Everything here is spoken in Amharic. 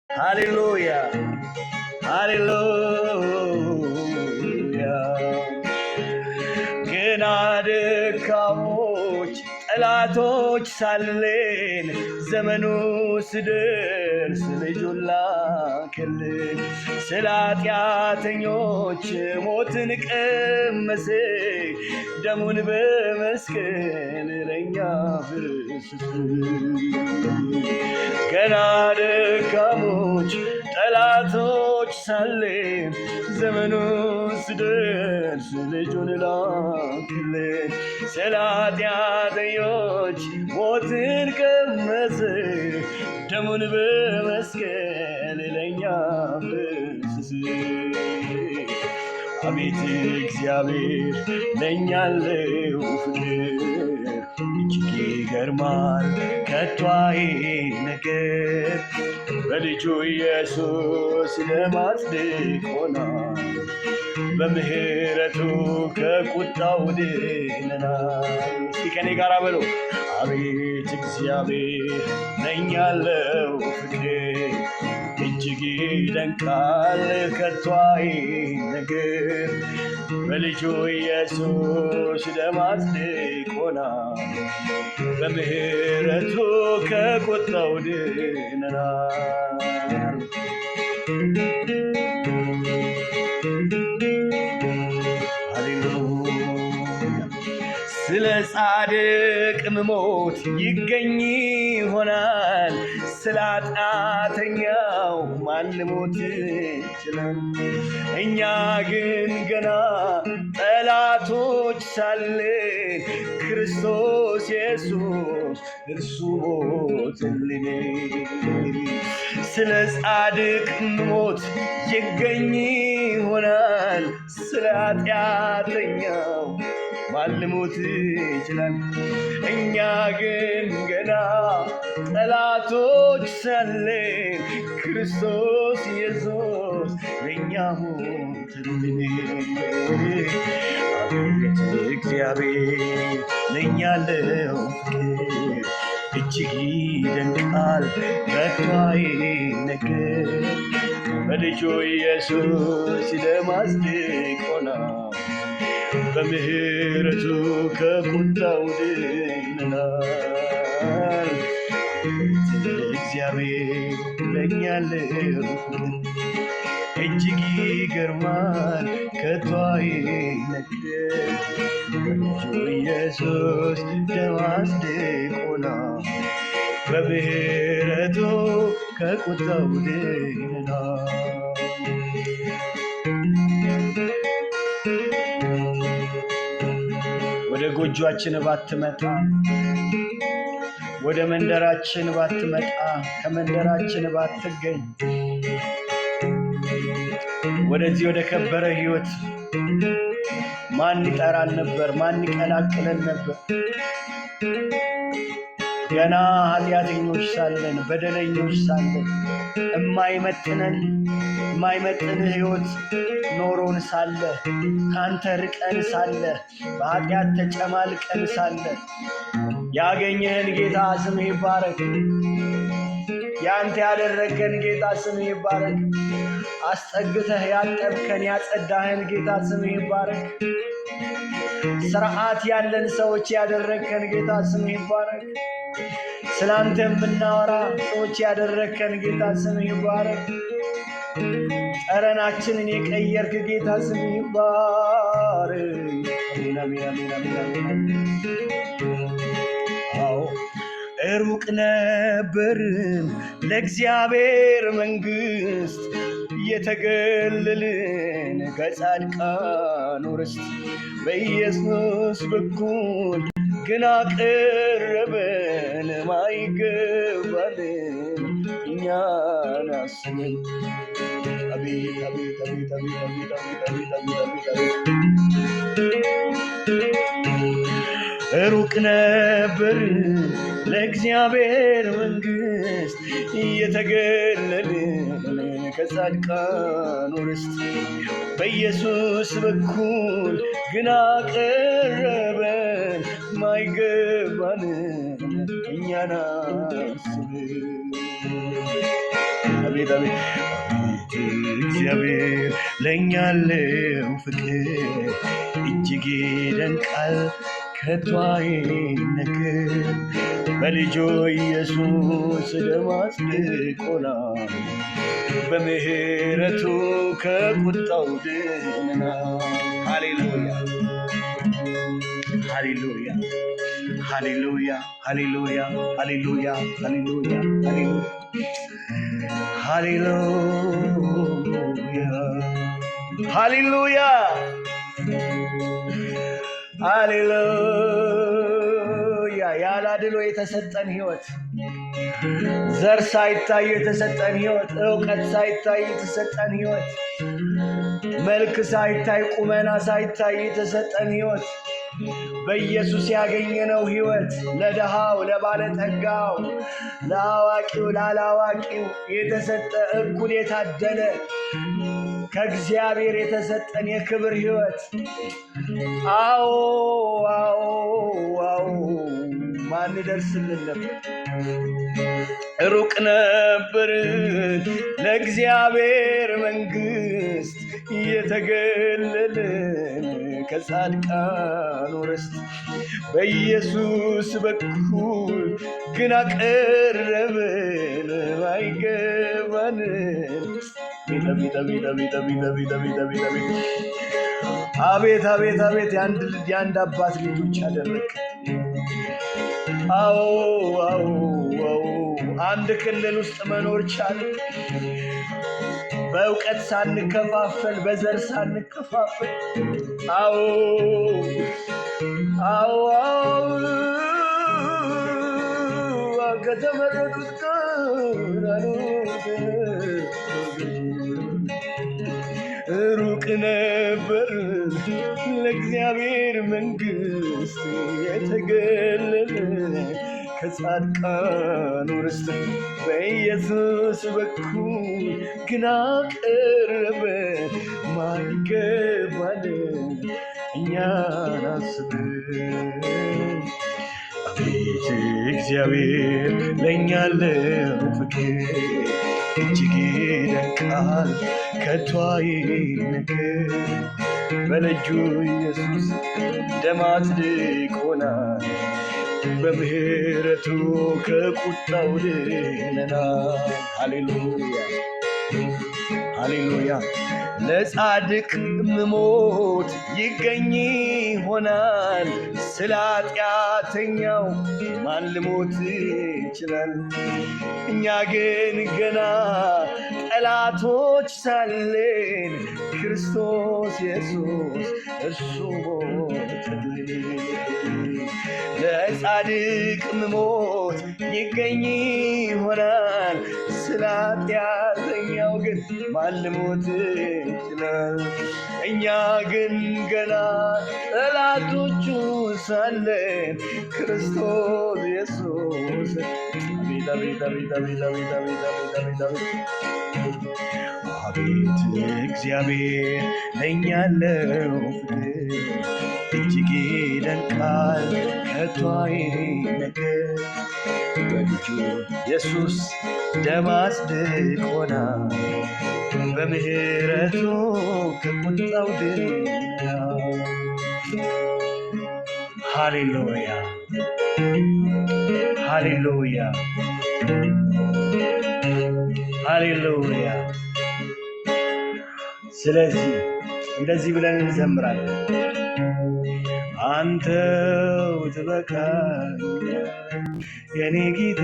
ሃሌሉያ ሃሌሉያ። ገና ደካሞች ጠላቶች ሳለን ዘመኑ ስደርስ ልጁን ላከልን። ስለ ኃጢአተኞች ሞትን ቀመሰ፣ ደሙን በመስቀል ለእኛ ፈሰሰ። ገና ደካሞች ጠላቶች ሳለን ዘመኑ ስደርስ ልጁን ላከልን። ስለ ኃጢአተኞች ሞትን ቀመሰ፣ ደሙን በመስቀል ለእኛ ፈሰሰ። አቤት እግዚአብሔር ለእኛ ያለው ፍቅር እጅግ ይገርማል ከቶ አይነገር። በልጁ ኢየሱስ ለማጽደቆናል፣ በምህረቱ ከቁጣው ድነናል። እስቲ ከኔ ጋር በሉ። አቤት እግዚአብሔር ለእኛ ያለው ፍቅር እጅግ ይደንቃል ከቶ አይነገር። በልጁ ኢየሱስ ደም አጽድቆናል፣ በምህረቱ ከቁጣው ድነናል። ስለ ጻድቅ መሞት ይገኝ ይሆናል፣ ስለ ኃጢአተኛው ማን ሊሞት ይችላል? እኛ ግን ገና ጠላቶች ሳለን ክርስቶስ ኢየሱስ እርሱ ሞተልን። ስለ ጻድቅ መሞት ይገኝ ይሆናል፣ ስለ ኃጢአተኛው ማን ሊሞት ይችላል? እኛ ግን ገና ጠላቶች ሳለን ክርስቶስ ኢየሱስ ለእኛ ሞተልን። አቤት እግዚአብሔር ለእኛ ያለው ፍቅር እጅግ ይደንቃል ከቶ አይነገር። በልጁ ኢየሱስ ደም አጽድቆናል፣ በምህረቱ ከቁጣው ድነናል። እግዚአብሔር ለእኛ ያለው ፍቅር እጅግ ይገርማል ከቶ አይነገር። በልጁ ኢየሱስ ደም አጽድቆናል፣ በምህረቱ ከቁጣው ድነናል። ወደ ጎጆአችን ባትመጣ፣ ወደ መንደራችን ባትመጣ፣ ከመንደራችን ባትገኝ፣ ወደዚህ ወደ ከበረ ሕይወት ማን ይጠራን ነበር? ማን ይቀላቅለን ነበር? ገና ኃጢአተኞች ሳለን፣ በደለኞች ሳለን፣ የማይመጥን ሕይወት ኖሮን ሳለ፣ ካንተ ርቀን ሳለ፣ በኃጢአት ተጨማልቀን ሳለ ያገኘህን ጌታ ስምህ ይባረክ። ያንተ ያደረገን ጌታ ስምህ ይባረክ። አስጠግተህ ያጠብከን ያጸዳህን ጌታ ስምህ ይባረክ። ስርዓት ያለን ሰዎች ያደረግከን ጌታ ስምህ ይባረክ። ስላንተ የምናወራ ሰዎች ያደረግከን ጌታ ስምህ ይባረክ። ጠረናችንን የቀየርክ ጌታ ስምህ ይባረክ። አሜን አሜን አሜን አሜን። አዎ ሩቅ ነበርን ለእግዚአብሔር መንግሥት፣ የተገለልን ከጻድቃን ርስት። በኢየሱስ በኩል ግን አቀረበን ማይገባንን እኛን አስበን። አቤት አቤት አቤት አቤት አቤት አቤት አቤት አቤት። ሩቅ ነበር ለእግዚአብሔር መንግሥት፣ የተገለልን ከጻድቃን ርስት። በኢየሱስ በኩል ግን አቀረበን ማይገባንን እኛን አስበን። አቤት አቤት እግዚአብሔር ለእኛ ያለው ፍቅር እጅግ ይደንቃል ከቶ አይነገር። በልጁ ኢየሱስ ደም አጽድቆናል፣ በምህረቱ ከቁጣው ድነናል። ሃሌሉያ ሃሌሉያ ሃሌሉያ ሃሌሉያ ሃሌሉያ ሃሌሉያ ሃሌሉያ ሃሌሉያ ሃሌሉያ። ያላድሎ የተሰጠን ሕይወት፣ ዘር ሳይታይ የተሰጠን ሕይወት፣ ዕውቀት ሳይታይ የተሰጠን ሕይወት፣ መልክ ሳይታይ ቁመና ሳይታይ የተሰጠን ሕይወት፣ በኢየሱስ ያገኘነው ሕይወት ለድሃው ለባለጠጋው፣ ለአዋቂው ላላዋቂው የተሰጠ እኩል የታደለ ከእግዚአብሔር የተሰጠን የክብር ሕይወት። አዎ አዎ አዎ ማን ደርስልን ነበር? ሩቅ ነበር ለእግዚአብሔር መንግሥት የተገለልን ከጻድቃኑ ርስት በኢየሱስ በኩል ግን አቀረብን አይገባንን። አቤት አቤት አቤት የአንድ አባት ልጆች አደረግ። አዎ አዎ አዎ አንድ ክልል ውስጥ መኖር ቻለ። በእውቀት ሳንከፋፈል፣ በዘር ሳንከፋፈል። አዎ አዎ ከተመረጡት ሩቅ ነበር ለእግዚአብሔር መንግሥት የተገለለ ከጻድቃኑ ርስት በኢየሱስ በኩል ግን አቀረበ ማይገባን እኛን አስበን። አቤት እግዚአብሔር ለእኛ ያለው ፍቅር እጅግ ይደንቃል ከቶ አይነገር። በልጁ ኢየሱስ ደም አጽድቆናል፣ በምህረቱ ከቁጣው ድነናል። ሃሌሉያ ሃሌሉያ። ለጻድቅ መሞት ይገኝ ይሆናል፣ ስለ ኃጢአተኛው ማን ልሞት ይችላል? እኛ ግን ገና ጠላቶች ሳለን ክርስቶስ ኢየሱስ እርሱ ሞተልን። ለጻድቅ መሞት ይገኝ ይሆናል፣ ስለ ኃጢአተኛው ግን ማን ልሞት ይችላል? እኛ ግን ገና ጠላቶቹ ሳለን ክርስቶስ ኢየሱስ አቤት አቤት አቤት አቤት አቤት አቤት አቤት አቤት እግዚአብሔር ለእኛ ያለው ፍቅር እጅግ ይደንቃል ከቶ አይነገር። በልጁ ኢየሱስ ደም አጽድቆናል፣ በምህረቱ ከቁጣው ድነናል። ሃሌሉያ ሃሌሉያ ሃሌሉያ። ስለዚህ እንደዚህ ብለን እንዘምራለን። አንተው ትበቃኛለህ የኔ ጌታ